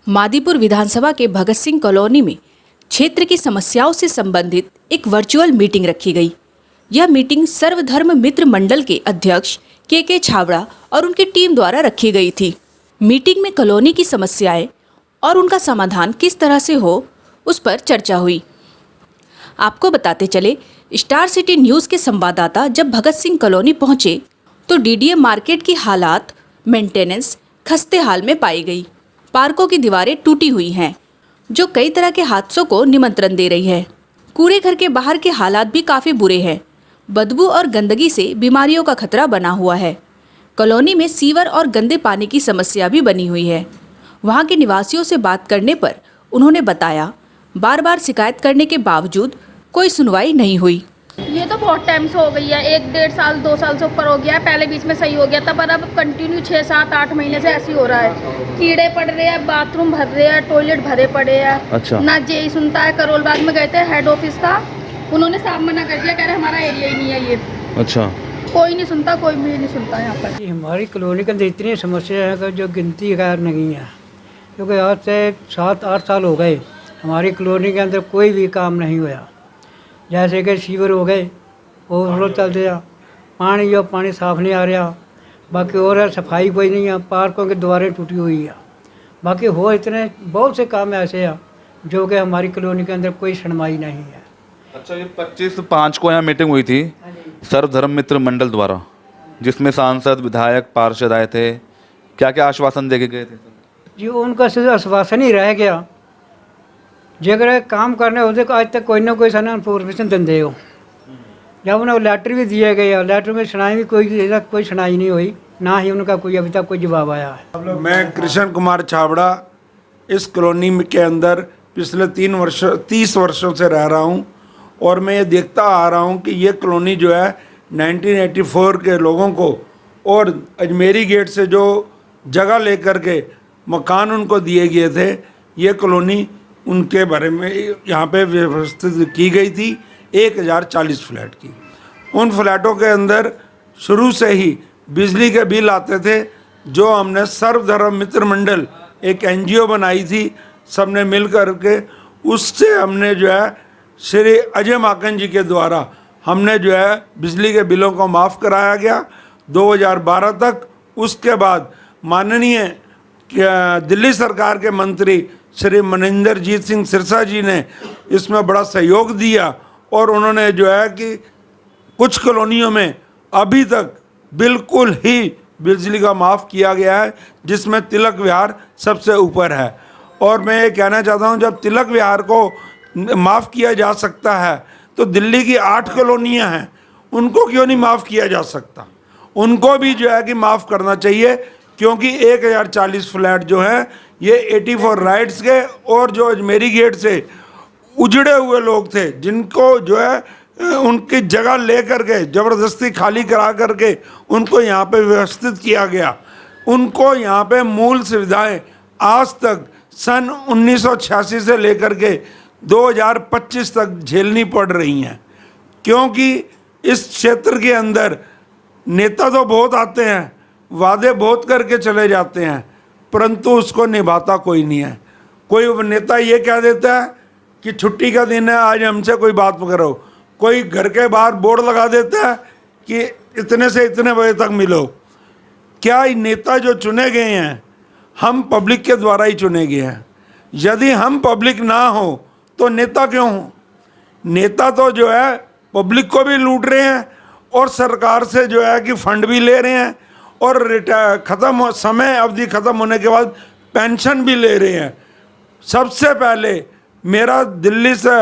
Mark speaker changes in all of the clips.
Speaker 1: मादीपुर विधानसभा के भगत सिंह कॉलोनी में क्षेत्र की समस्याओं से संबंधित एक वर्चुअल मीटिंग रखी गई। यह मीटिंग सर्वधर्म मित्र मंडल के अध्यक्ष के छाबड़ा और उनकी टीम द्वारा रखी गई थी। मीटिंग में कॉलोनी की समस्याएं और उनका समाधान किस तरह से हो, उस पर चर्चा हुई। आपको बताते चले, स्टार सिटी न्यूज़ के संवाददाता जब भगत सिंह कॉलोनी पहुंचे तो डीडीए मार्केट की हालात मेंटेनेंस खस्ते हाल में पाई गई। पार्कों की दीवारें टूटी हुई हैं, जो कई तरह के हादसों को निमंत्रण दे रही है। कूड़े घर के बाहर के हालात भी काफ़ी बुरे हैं। बदबू और गंदगी से बीमारियों का खतरा बना हुआ है। कॉलोनी में सीवर और गंदे पानी की समस्या भी बनी हुई है। वहां के निवासियों से बात करने पर उन्होंने बताया, बार बार शिकायत करने के बावजूद कोई सुनवाई नहीं हुई।
Speaker 2: ये तो बहुत टाइम से हो गई है, 1-1.5 साल 2 साल से ऊपर हो गया है। पहले बीच में सही हो गया था, पर अब कंटिन्यू 6-7-8 महीने से ऐसे ही हो रहा है। कीड़े पड़ रहे हैं, बाथरूम भर रहे हैं, टॉयलेट भरे पड़े हैं।
Speaker 3: अच्छा।
Speaker 2: ना जेई सुनता है। करोल बाग में गए थे, हेड ऑफिस था, उन्होंने साफ मना कर दिया, कह रहे हमारा एरिया ही नहीं है ये।
Speaker 3: अच्छा।
Speaker 2: कोई नहीं सुनता, कोई भी नहीं सुनता यहाँ पर।
Speaker 4: हमारी कॉलोनी के अंदर इतनी समस्या है कि जो गिनती खैर नहीं है, क्योंकि आज से 7-8 साल हो गए हमारी कॉलोनी के अंदर कोई भी काम नहीं हुआ। जैसे कि सीवर हो गए, ओवरफ्लो चल रहा, पानी साफ नहीं आ रहा, बाकी और है सफाई कोई नहीं है, पार्कों की दीवारें टूटी हुई है, बाकी हो इतने बहुत से काम ऐसे हैं जो कि हमारी कॉलोनी के अंदर कोई सुनवाई नहीं है।
Speaker 3: अच्छा, ये 25/5 को यहाँ मीटिंग हुई थी सर्वधर्म मित्र मंडल द्वारा, जिसमें सांसद विधायक पार्षद आए थे। क्या क्या आश्वासन देके गए थे?
Speaker 4: जी, उनका सिर्फ आश्वासन ही रह गया। जगह काम करने होते आज तक कोई ना कोई सन इन्फॉर्मेशन देंगे हो। जब उन्हें लेटर भी दिए गए, लेटर में सुनाई भी कोई सुनाई नहीं हुई, ना ही उनका कोई अभी तक कोई जवाब आया है।
Speaker 5: मैं कृष्ण कुमार छाबड़ा इस कॉलोनी के अंदर पिछले 30 वर्षों से रह रहा हूँ, और मैं ये देखता आ रहा हूँ कि ये कॉलोनी जो है 1984 के लोगों को और अजमेरी गेट से जो जगह लेकर के मकान उनको दिए गए थे, ये कॉलोनी उनके बारे में यहाँ पे व्यवस्थित की गई थी 1040 फ्लैट की। उन फ्लैटों के अंदर शुरू से ही बिजली के बिल आते थे, जो हमने सर्वधर्म मित्र मंडल एक NGO बनाई थी, सबने मिल कर के उससे हमने जो है श्री अजय माकन जी के द्वारा हमने जो है बिजली के बिलों को माफ़ कराया गया 2012 तक। उसके बाद माननीय दिल्ली सरकार के मंत्री श्री मनिंदरजीत सिंह सिरसा जी ने इसमें बड़ा सहयोग दिया, और उन्होंने जो है कि कुछ कॉलोनियों में अभी तक बिल्कुल ही बिजली का माफ़ किया गया है, जिसमें तिलक विहार सबसे ऊपर है। और मैं ये कहना चाहता हूँ, जब तिलक विहार को माफ़ किया जा सकता है तो दिल्ली की 8 कॉलोनियाँ हैं, उनको क्यों नहीं माफ़ किया जा सकता? उनको भी जो है कि माफ़ करना चाहिए, क्योंकि 1040 फ्लैट जो है ये 84 राइट्स के और जो अजमेरी गेट से उजड़े हुए लोग थे, जिनको जो है उनकी जगह ले करके ज़बरदस्ती खाली करा करके उनको यहाँ पे व्यवस्थित किया गया। उनको यहाँ पे मूल सुविधाएं आज तक सन 1986 से लेकर के 2025 तक झेलनी पड़ रही हैं, क्योंकि इस क्षेत्र के अंदर नेता तो बहुत आते हैं, वादे बहुत करके चले जाते हैं, परंतु उसको निभाता कोई नहीं है। कोई नेता ये कह देता है कि छुट्टी का दिन है, आज हमसे कोई बात करो। कोई घर के बाहर बोर्ड लगा देता है कि इतने से इतने बजे तक मिलो। क्या नेता जो चुने गए हैं, हम पब्लिक के द्वारा ही चुने गए हैं। यदि हम पब्लिक ना हो तो नेता क्यों हो? नेता तो जो है पब्लिक को भी लूट रहे हैं और सरकार से जो है कि फंड भी ले रहे हैं, और समय अवधि ख़त्म होने के बाद पेंशन भी ले रहे हैं। सबसे पहले मेरा दिल्ली से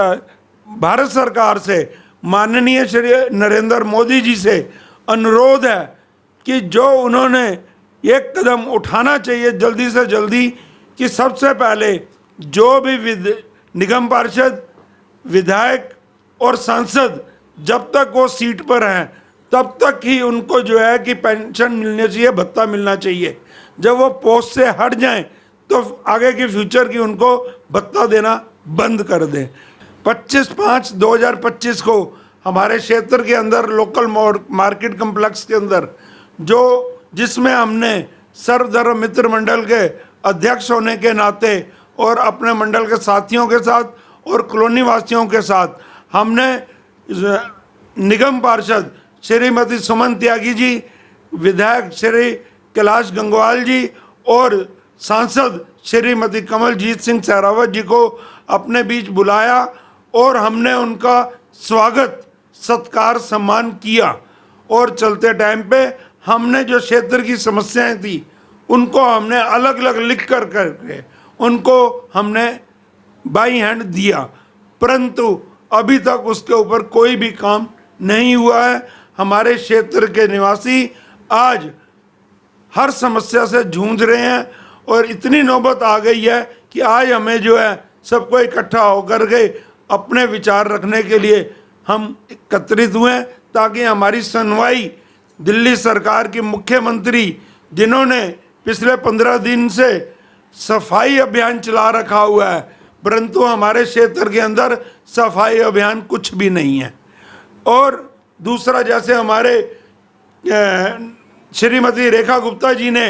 Speaker 5: भारत सरकार से माननीय श्री नरेंद्र मोदी जी से अनुरोध है कि जो उन्होंने एक कदम उठाना चाहिए जल्दी से जल्दी, कि सबसे पहले जो भी निगम पार्षद, विधायक और सांसद जब तक वो सीट पर हैं तब तक ही उनको जो है कि पेंशन मिलनी चाहिए, भत्ता मिलना चाहिए। जब वो पोस्ट से हट जाएं तो आगे के फ्यूचर की उनको भत्ता देना बंद कर दें। 25/5/2025 को हमारे क्षेत्र के अंदर लोकल मार्केट कम्प्लेक्स के अंदर जिसमें हमने सर्वधर्म मित्र मंडल के अध्यक्ष होने के नाते और अपने मंडल के साथियों के साथ और कॉलोनी वासियों के साथ हमने निगम पार्षद श्रीमती सुमन त्यागी जी, विधायक श्री कैलाश गंगवाल जी और सांसद श्रीमती कमलजीत सिंह सहरावत जी को अपने बीच बुलाया और हमने उनका स्वागत, सत्कार, सम्मान किया। और चलते टाइम पे हमने जो क्षेत्र की समस्याएं थी उनको हमने अलग अलग लिख कर करके उनको हमने बाई हैंड दिया, परंतु अभी तक उसके ऊपर कोई भी काम नहीं हुआ है। हमारे क्षेत्र के निवासी आज हर समस्या से जूझ रहे हैं और इतनी नौबत आ गई है कि आज हमें जो है सबको इकट्ठा होकर के अपने विचार रखने के लिए हम एकत्रित हुए ताकि हमारी सुनवाई दिल्ली सरकार की मुख्यमंत्री, जिन्होंने पिछले 15 दिन से सफाई अभियान चला रखा हुआ है, परंतु हमारे क्षेत्र के अंदर सफाई अभियान कुछ भी नहीं है। और दूसरा, जैसे हमारे श्रीमती रेखा गुप्ता जी ने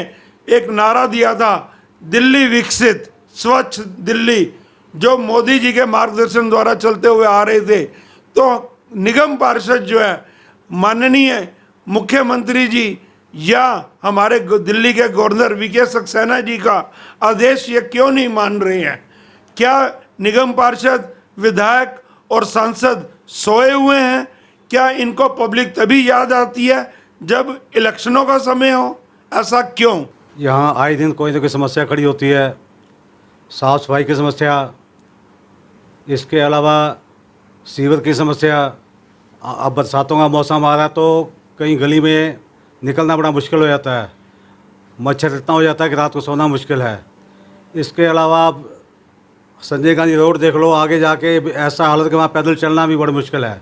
Speaker 5: एक नारा दिया था, दिल्ली विकसित स्वच्छ दिल्ली, जो मोदी जी के मार्गदर्शन द्वारा चलते हुए आ रहे थे, तो निगम पार्षद जो है माननीय मुख्यमंत्री जी या हमारे दिल्ली के गवर्नर वीके सक्सेना जी का आदेश ये क्यों नहीं मान रहे हैं? क्या निगम पार्षद, विधायक और सांसद सोए हुए हैं? क्या इनको पब्लिक तभी याद आती है जब इलेक्शनों का समय हो? ऐसा क्यों?
Speaker 6: यहाँ आए दिन कोई ना कोई समस्या खड़ी होती है, साफ़ सफाई की समस्या, इसके अलावा सीवर की समस्या। अब बरसातों का मौसम आ रहा है तो कहीं गली में निकलना बड़ा मुश्किल हो जाता है, मच्छर इतना हो जाता है कि रात को सोना मुश्किल है। इसके अलावा आप संजय गांधी रोड देख लो, आगे जाके ऐसा हालत कि वहाँ पैदल चलना भी बड़ी मुश्किल है।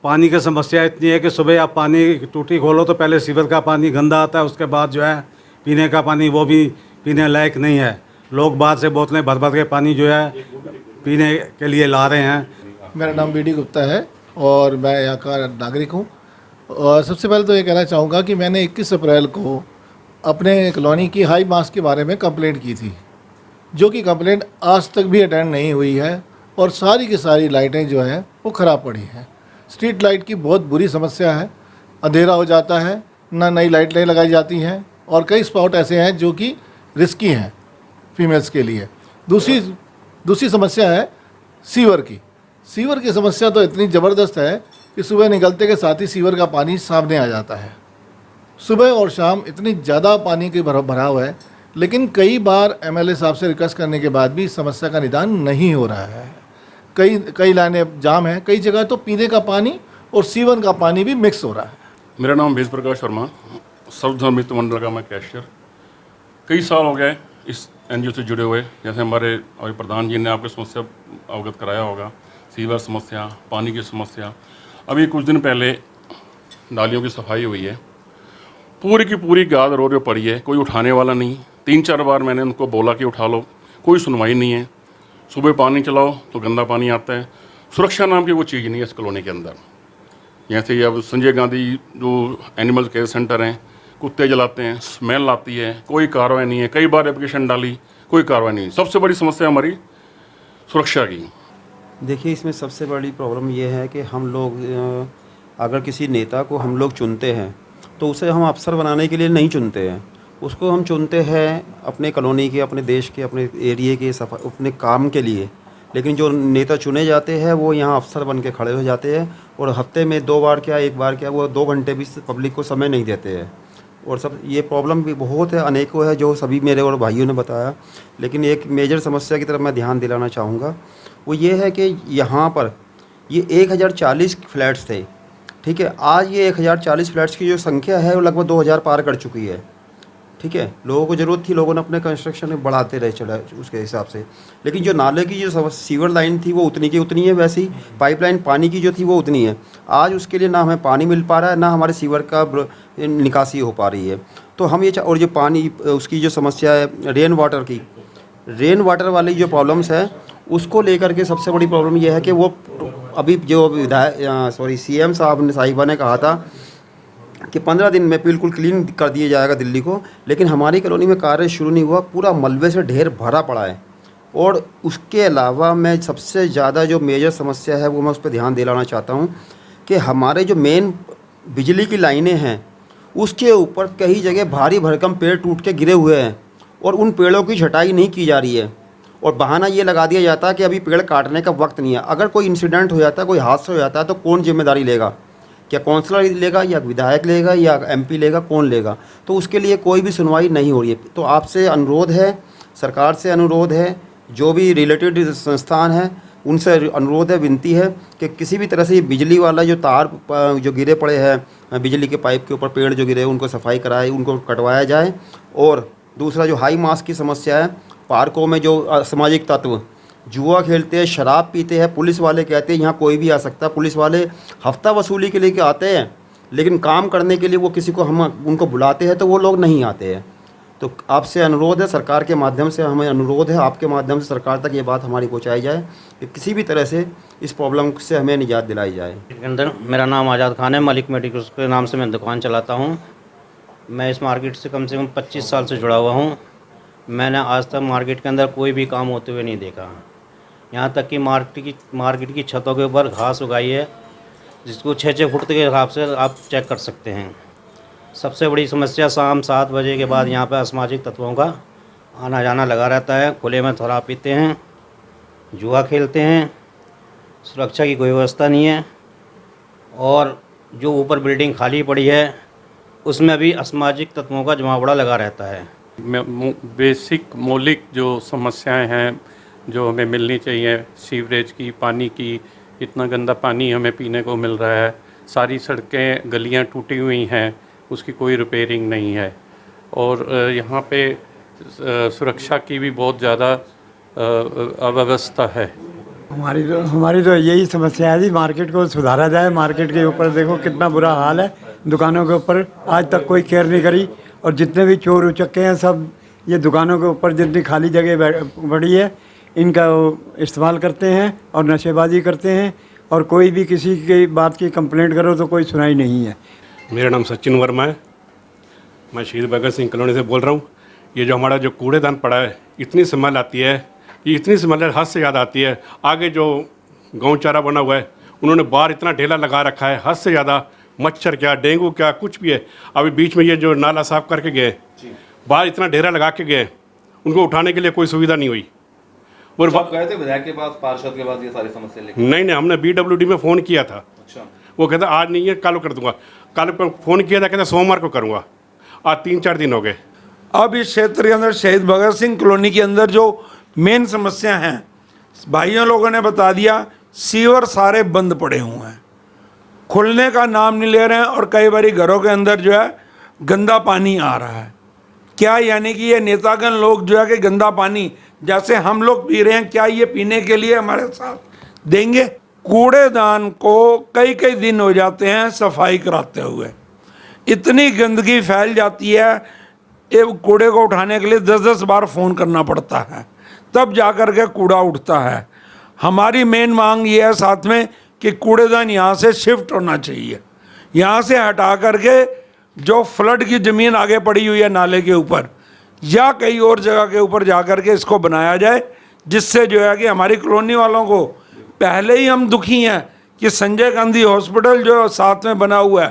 Speaker 6: पानी की समस्या इतनी है कि सुबह आप पानी टूटी खोलो तो पहले सीवर का पानी गंदा आता है, उसके बाद जो है पीने का पानी वो भी पीने लायक नहीं है। लोग बाहर से बोतलें भर भर के पानी जो है पीने के लिए ला रहे हैं।
Speaker 7: मेरा नाम बीडी गुप्ता है और मैं यहाँ का नागरिक हूँ। और सबसे पहले तो ये कहना चाहूँगा कि मैंने 21 अप्रैल को अपने कॉलोनी की हाई मास के बारे में कंप्लेंट की थी, जो कि कंप्लेंट आज तक भी अटेंड नहीं हुई है और सारी की सारी लाइटें जो हैं वो ख़राब पड़ी हैं। स्ट्रीट लाइट की बहुत बुरी समस्या है, अंधेरा हो जाता है, ना नई लाइटें लगाई जाती हैं और कई स्पॉट ऐसे हैं जो कि रिस्की हैं फीमेल्स के लिए। दूसरी समस्या है सीवर की। सीवर की समस्या तो इतनी ज़बरदस्त है कि सुबह निकलते के साथ ही सीवर का पानी सामने आ जाता है। सुबह और शाम इतनी ज़्यादा पानी की भराव है, लेकिन कई बार एमएलए साहब से रिक्वेस्ट करने के बाद भी समस्या का निदान नहीं हो रहा है। कई लाइनें जाम हैं, कई जगह तो पीने का पानी और सीवर का पानी भी मिक्स हो रहा है।
Speaker 8: मेरा नाम वेद प्रकाश वर्मा, सर्वधर्म मित्र मंडल का मैं कैशियर। कई साल हो गए इस एनजीओ से जुड़े हुए। जैसे हमारे अभी प्रधान जी ने आपको समस्या अवगत कराया होगा, सीवर समस्या, पानी की समस्या। अभी कुछ दिन पहले नालियों की सफाई हुई है, पूरी की पूरी गाद रोड पे पड़ी है, कोई उठाने वाला नहीं। 3-4 बार मैंने उनको बोला कि उठा लो, कोई सुनवाई नहीं है। सुबह पानी चलाओ तो गंदा पानी आता है। सुरक्षा नाम की वो चीज़ नहीं है इस कॉलोनी के अंदर। जैसे ये अब संजय गांधी जो एनिमल केयर सेंटर हैं, कुत्ते जलाते हैं, स्मेल आती है, कोई कार्रवाई नहीं है। कई बार एप्लीकेशन डाली, कोई कार्रवाई नहीं। सबसे बड़ी समस्या हमारी सुरक्षा की।
Speaker 9: देखिए, इसमें सबसे बड़ी प्रॉब्लम ये है कि हम लोग अगर किसी नेता को हम लोग चुनते हैं तो उसे हम अफसर बनाने के लिए नहीं चुनते हैं, उसको हम चुनते हैं अपने कॉलोनी के, अपने देश के, अपने एरिए के अपने काम के लिए। लेकिन जो नेता चुने जाते हैं वो यहाँ अफसर बन के खड़े हो जाते हैं और हफ्ते में 2 बार क्या 1 बार क्या वो 2 घंटे भी पब्लिक को समय नहीं देते हैं। और सब ये प्रॉब्लम भी बहुत है, अनेकों है, जो सभी मेरे और भाइयों ने बताया। लेकिन एक मेजर समस्या की तरफ मैं ध्यान दिलाना चाहूँगा, वो ये है कि यहाँ पर ये 1040 फ्लैट्स थे, ठीक है। आज ये 1040 फ्लैट्स की जो संख्या है वो लगभग 2000 पार कर चुकी है, ठीक है। लोगों को ज़रूरत थी, लोगों ने अपने कंस्ट्रक्शन में बढ़ाते रहे चढ़ा उसके हिसाब से। लेकिन जो नाले की जो सीवर लाइन थी वो उतनी की उतनी है, वैसी पाइपलाइन पानी की जो थी वो उतनी है। आज उसके लिए ना हमें पानी मिल पा रहा है, ना हमारे सीवर का निकासी हो पा रही है। तो हम ये और जो पानी उसकी जो समस्या है रेन वाटर वाली जो प्रॉब्लम्स है उसको लेकर के सबसे बड़ी प्रॉब्लम यह है कि वो अभी जो CM साहिबा ने कहा था कि 15 दिन में बिल्कुल क्लीन कर दिया जाएगा दिल्ली को, लेकिन हमारी कॉलोनी में कार्य शुरू नहीं हुआ, पूरा मलबे से ढेर भरा पड़ा है। और उसके अलावा मैं सबसे ज़्यादा जो मेजर समस्या है वो मैं उस पर ध्यान दिलाना चाहता हूँ कि हमारे जो मेन बिजली की लाइनें हैं उसके ऊपर कई जगह भारी भरकम पेड़ टूट के गिरे हुए हैं और उन पेड़ों की छटाई नहीं की जा रही है, और बहाना ये लगा दिया जाता है कि अभी पेड़ काटने का वक्त नहीं है। अगर कोई इंसिडेंट हो जाता है, कोई हादसा हो जाता है, तो कौन जिम्मेदारी लेगा? क्या काउंसलर लेगा या विधायक लेगा या एमपी लेगा? कौन लेगा? तो उसके लिए कोई भी सुनवाई नहीं हो रही है। तो आपसे अनुरोध है, सरकार से अनुरोध है, जो भी रिलेटेड संस्थान हैं उनसे अनुरोध है, विनती है कि किसी भी तरह से ये बिजली वाला जो तार जो गिरे पड़े हैं, बिजली के पाइप के ऊपर पेड़ जो गिरे हैं उनको सफाई कराए, उनको कटवाया जाए। और दूसरा जो हाई मास की समस्या है, पार्कों में जो असामाजिक तत्व जुआ खेलते हैं, शराब पीते हैं, पुलिस वाले कहते हैं यहाँ कोई भी आ सकता है। पुलिस वाले हफ्ता वसूली के लिए आते हैं, लेकिन काम करने के लिए वो किसी को हम उनको बुलाते हैं तो वो लोग नहीं आते हैं। तो आपसे अनुरोध है, सरकार के माध्यम से हमें अनुरोध है, आपके माध्यम से सरकार तक ये बात हमारी पहुँचाई जाए कि किसी भी तरह से इस प्रॉब्लम से हमें निजात दिलाई जाए।
Speaker 10: के अंदर मेरा नाम आज़ाद खान है, मलिक मेडिकल्स के नाम से मैं दुकान चलाता हूँ। मैं इस मार्केट से कम 25 साल से जुड़ा हुआ हूँ। मैंने आज तक मार्केट के अंदर कोई भी काम होते हुए नहीं देखा। यहाँ तक कि मार्केट की छतों के ऊपर घास उगाई है, जिसको 6-6 फुट के हिसाब से आप चेक कर सकते हैं। सबसे बड़ी समस्या शाम 7 बजे के बाद यहाँ पर असामाजिक तत्वों का आना जाना लगा रहता है। खुले में शराब पीते हैं, जुआ खेलते हैं, सुरक्षा की कोई व्यवस्था नहीं है, और जो ऊपर बिल्डिंग खाली पड़ी है उसमें भी असामाजिक तत्वों का जमावड़ा लगा रहता है।
Speaker 11: बेसिक मौलिक जो समस्याएं हैं जो हमें मिलनी चाहिए, सीवरेज की, पानी की, इतना गंदा पानी हमें पीने को मिल रहा है। सारी सड़कें गलियां टूटी हुई हैं, उसकी कोई रिपेयरिंग नहीं है, और यहाँ पे सुरक्षा की भी बहुत ज़्यादा अव्यवस्था है।
Speaker 4: हमारी तो यही समस्या है जी, मार्केट को सुधारा जाए। मार्केट के ऊपर देखो कितना बुरा हाल है, दुकानों के ऊपर आज तक कोई केयर नहीं करी, और जितने भी चोर उचक्के हैं सब ये दुकानों के ऊपर जितनी खाली जगह पड़ी है इनका इस्तेमाल करते हैं और नशेबाजी करते हैं, और कोई भी किसी की बात की कंप्लेंट करो तो कोई सुनाई नहीं है।
Speaker 11: मेरा नाम सचिन वर्मा है, मैं शहीद भगत सिंह कॉलोनी से बोल रहा हूँ। ये जो हमारा जो कूड़ेदान पड़ा है, इतनी स्मेल आती है, ये इतनी स्मेल हद से ज़्यादा आती है। आगे जो गौचारा बना हुआ है उन्होंने बाहर इतना ढेला लगा रखा है, हद से ज़्यादा। मच्छर क्या, डेंगू क्या, कुछ भी है। अभी बीच में ये जो नाला साफ करके गए, बाहर इतना ढेरा लगा के गए, उनको उठाने के लिए कोई सुविधा नहीं हुई। और
Speaker 3: गए थे विधायक के पास, पार्षद के पास ये सारी समस्या लेके?
Speaker 11: नहीं, हमने BWD में फ़ोन किया था।
Speaker 3: अच्छा।
Speaker 11: वो कहता आज नहीं है, कल कर दूंगा। कल फ़ोन किया था, कहता सोमवार को करूँगा। आज 3-4 दिन हो गए।
Speaker 5: अब इस क्षेत्र के अंदर शहीद भगत सिंह कॉलोनी के अंदर जो मेन समस्या हैं, भाइयों लोगों ने बता दिया, सीवर सारे बंद पड़े हुए हैं, खुलने का नाम नहीं ले रहे हैं, और कई बारी घरों के अंदर जो है गंदा पानी आ रहा है। क्या यानी कि ये नेतागण लोग जो है कि गंदा पानी जैसे हम लोग पी रहे हैं, क्या ये पीने के लिए हमारे साथ देंगे? कूड़ेदान को कई दिन हो जाते हैं सफाई कराते हुए, इतनी गंदगी फैल जाती है, ये कूड़े को उठाने के लिए 10-10 बार फ़ोन करना पड़ता है, तब जा कर के कूड़ा उठता है। हमारी मेन मांग ये है साथ में कि कूड़ेदान यहाँ से शिफ्ट होना चाहिए, यहाँ से हटा करके जो फ्लड की ज़मीन आगे पड़ी हुई है नाले के ऊपर, या कई और जगह के ऊपर जा कर के इसको बनाया जाए, जिससे जो है कि हमारी कॉलोनी वालों को, पहले ही हम दुखी हैं कि संजय गांधी हॉस्पिटल जो साथ में बना हुआ है,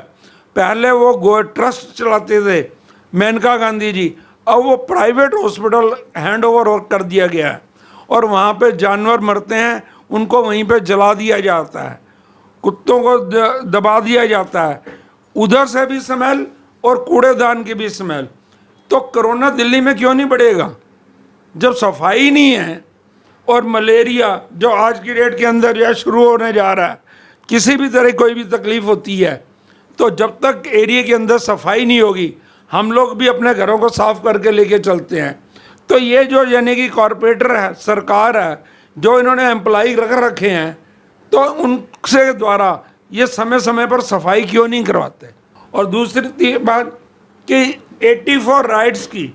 Speaker 5: पहले वो ट्रस्ट चलाते थे मेनका गांधी जी, अब वो प्राइवेट हॉस्पिटल हैंड ओवर कर दिया गया है, और वहाँ पे जानवर मरते हैं, उनको वहीं पे जला दिया जाता है, कुत्तों को दबा दिया जाता है, उधर से भी स्मेल और कूड़ेदान की भी स्मेल। तो कोरोना दिल्ली में क्यों नहीं बढ़ेगा जब सफाई नहीं है? और मलेरिया जो आज की डेट के अंदर जो शुरू होने जा रहा है, किसी भी तरह कोई भी तकलीफ़ होती है, तो जब तक एरिया के अंदर सफाई नहीं होगी, हम लोग भी अपने घरों को साफ करके लेके चलते हैं। तो ये जो यानी कि कॉरपोरेटर है, सरकार है, जो इन्होंने एम्प्लॉई रख रखे हैं, तो उनसे द्वारा ये समय समय पर सफाई क्यों नहीं करवाते? और दूसरी बात कि 84 राइट्स की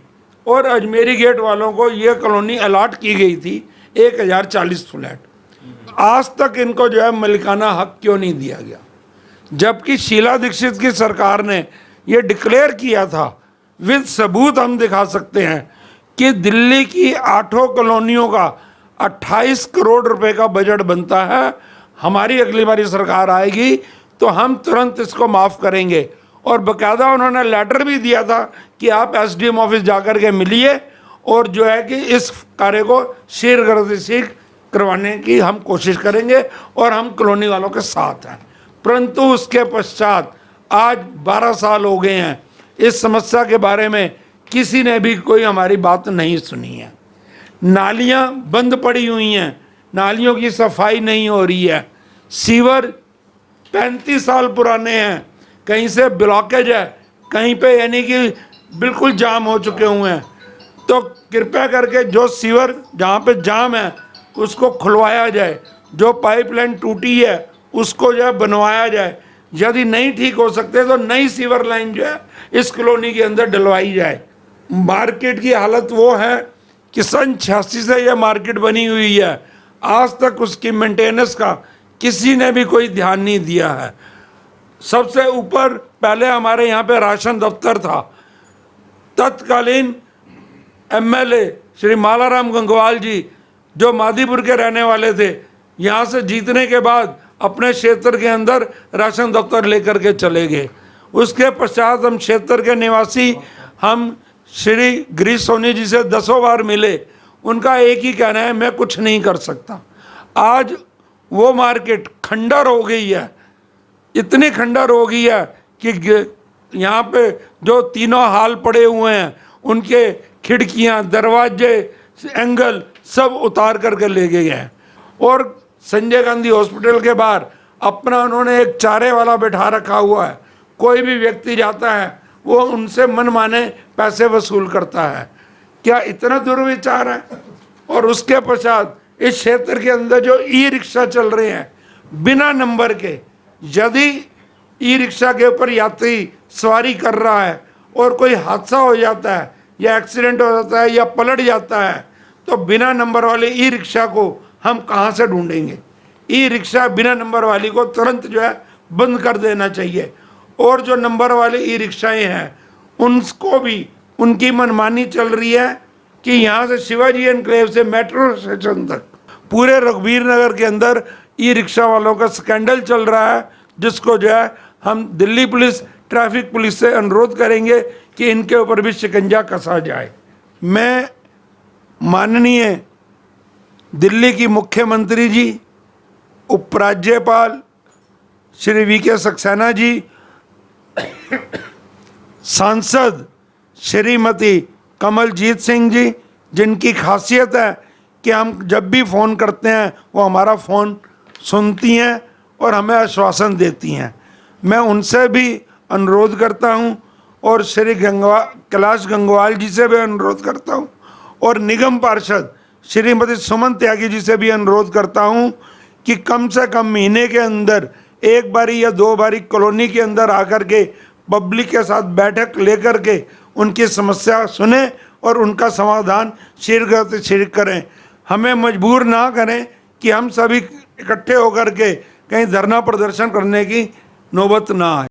Speaker 5: और अजमेरी गेट वालों को ये कॉलोनी अलाट की गई थी 1040 फ्लैट, आज तक इनको जो है मलिकाना हक क्यों नहीं दिया गया? जबकि शीला दीक्षित की सरकार ने ये डिक्लेयर किया था, विद सबूत हम दिखा सकते हैं कि दिल्ली की 8 कॉलोनियों का 28 करोड़ रुपए का बजट बनता है। हमारी अगली बारी सरकार आएगी तो हम तुरंत इसको माफ़ करेंगे। और बाकायदा उन्होंने लेटर भी दिया था कि आप एसडीएम ऑफिस जाकर के मिलिए और जो है कि इस कार्य को शीघ्र करवाने की हम कोशिश करेंगे और हम कॉलोनी वालों के साथ हैं। परंतु उसके पश्चात आज 12 साल हो गए हैं, इस समस्या के बारे में किसी ने भी कोई हमारी बात नहीं सुनी है। नालियां बंद पड़ी हुई हैं, नालियों की सफाई नहीं हो रही है, सीवर 35 साल पुराने हैं, कहीं से ब्लॉकेज है, कहीं पे यानी कि बिल्कुल जाम हो चुके हुए हैं। तो कृपया करके जो सीवर जहाँ पे जाम है उसको खुलवाया जाए, जो पाइपलाइन टूटी है उसको जो है बनवाया जाए। यदि नहीं ठीक हो सकते तो नई सीवर लाइन जो है इस कॉलोनी के अंदर डलवाई जाए। मार्केट की हालत वो है कि सन 86 से यह मार्केट बनी हुई है, आज तक उसकी मेंटेनेंस का किसी ने भी कोई ध्यान नहीं दिया है। सबसे ऊपर पहले हमारे यहाँ पे राशन दफ्तर था, तत्कालीन एमएलए श्री मालाराम गंगवाल जी जो मादीपुर के रहने वाले थे, यहाँ से जीतने के बाद अपने क्षेत्र के अंदर राशन दफ्तर लेकर के चले गए। उसके पश्चात हम क्षेत्र के निवासी हम श्री गिरीश सोनी जी से 10 बार मिले, उनका एक ही कहना है, मैं कुछ नहीं कर सकता। आज वो मार्केट खंडर हो गई है, इतनी खंडर हो गई है कि यहाँ पे जो तीनों हाल पड़े हुए हैं उनके खिड़कियाँ, दरवाजे, एंगल सब उतार करके ले गए हैं। और संजय गांधी हॉस्पिटल के बाहर अपना उन्होंने एक चारे वाला बैठा रखा हुआ है, कोई भी व्यक्ति जाता है वो उनसे मन माने पैसे वसूल करता है। क्या इतना दुर्विचार है? और उसके पश्चात इस क्षेत्र के अंदर जो ई रिक्शा चल रहे हैं बिना नंबर के, यदि ई रिक्शा के ऊपर यात्री सवारी कर रहा है और कोई हादसा हो जाता है या एक्सीडेंट हो जाता है या पलट जाता है तो बिना नंबर वाले ई रिक्शा को हम कहाँ से ढूंढेंगे? ई रिक्शा बिना नंबर वाली को तुरंत जो है बंद कर देना चाहिए। और जो नंबर वाले ई रिक्शाएँ हैं उनको भी उनकी मनमानी चल रही है कि यहाँ से शिवाजी एनक्लेव से मेट्रो स्टेशन तक पूरे रघुवीर नगर के अंदर ई रिक्शा वालों का स्कैंडल चल रहा है, जिसको जो है हम दिल्ली पुलिस, ट्रैफिक पुलिस से अनुरोध करेंगे कि इनके ऊपर भी शिकंजा कसा जाए। मैं माननीय दिल्ली की मुख्यमंत्री जी, उपराज्यपाल श्री वीके सक्सेना जी, सांसद श्रीमती कमलजीत सिंह जी, जिनकी खासियत है कि हम जब भी फ़ोन करते हैं वो हमारा फ़ोन सुनती हैं और हमें आश्वासन देती हैं। मैं उनसे भी अनुरोध करता हूं और श्री कैलाश गंगवाल जी से भी अनुरोध करता हूं और निगम पार्षद श्रीमती सुमन त्यागी जी से भी अनुरोध करता हूं कि कम से कम महीने के अंदर एक बारी या 2 बारी कॉलोनी के अंदर आकर के पब्लिक के साथ बैठक लेकर के उनकी समस्या सुने और उनका समाधान शीघ्र से शीघ्र करें। हमें मजबूर ना करें कि हम सभी इकट्ठे होकर के कहीं धरना प्रदर्शन करने की नौबत ना आए।